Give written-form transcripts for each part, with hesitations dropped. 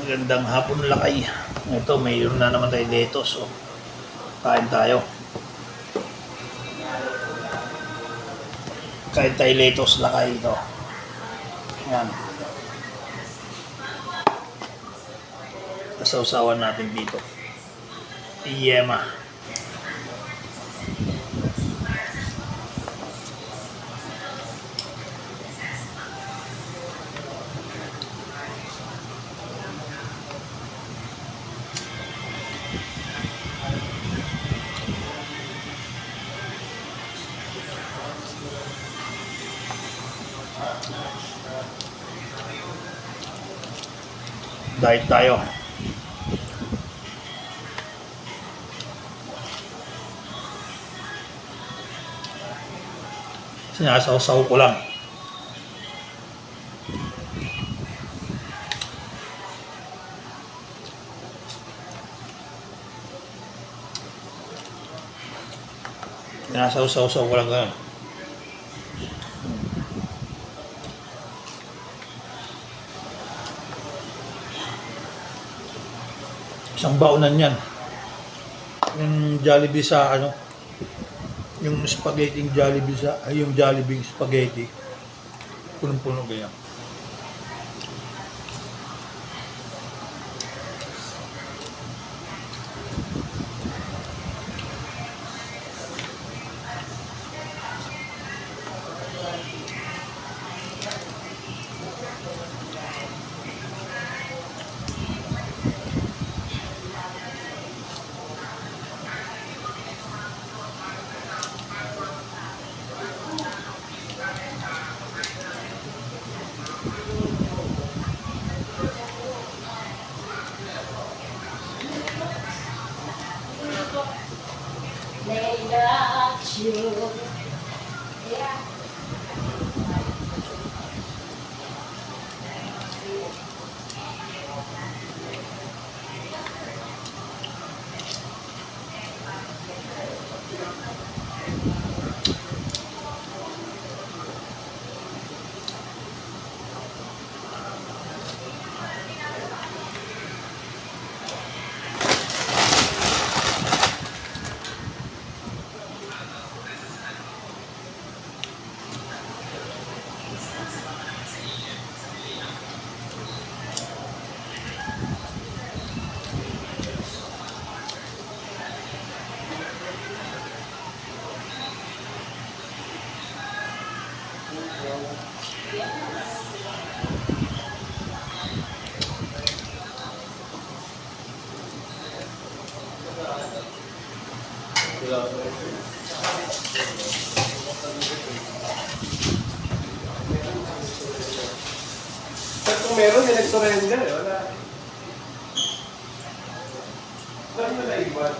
Magandang hapon lakay. Ito, mayroon na naman tayo lettuce. So, kain tayo. Kain tayo lettuce lakay ito. Yan. Kasawsawan natin dito. Yema. Diet tayo. Sinasawsaw ko lang. Sinasawsaw ko lang ganun. Isang baonan yan. Yung Jollibee sa yung spaghetti Jollibee yung Jollibee spaghetti. Punong-puno ganyan. Yeah. Kung meron, may nag-surrender. Wala. Saan mo naiwan?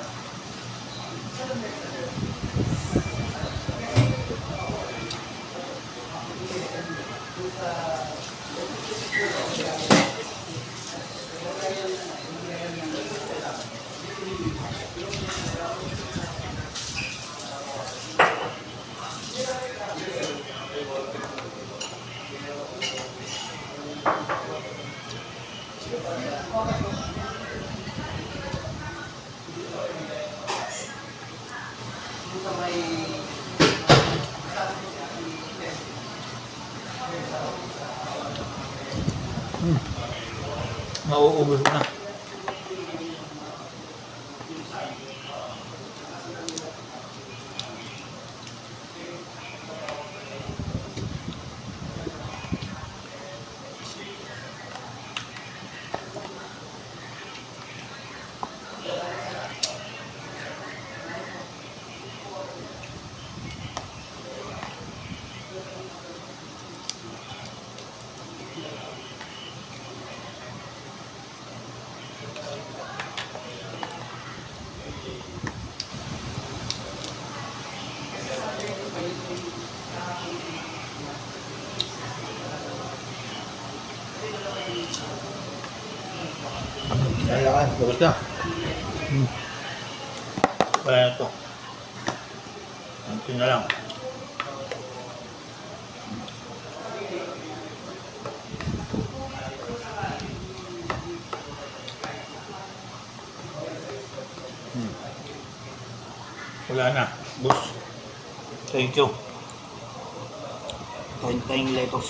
Mauubos na. Kailangan, labas na. Kaya na ito. Ito na lang. Wala na. Boss. Thank you. Kain tayong lettuce.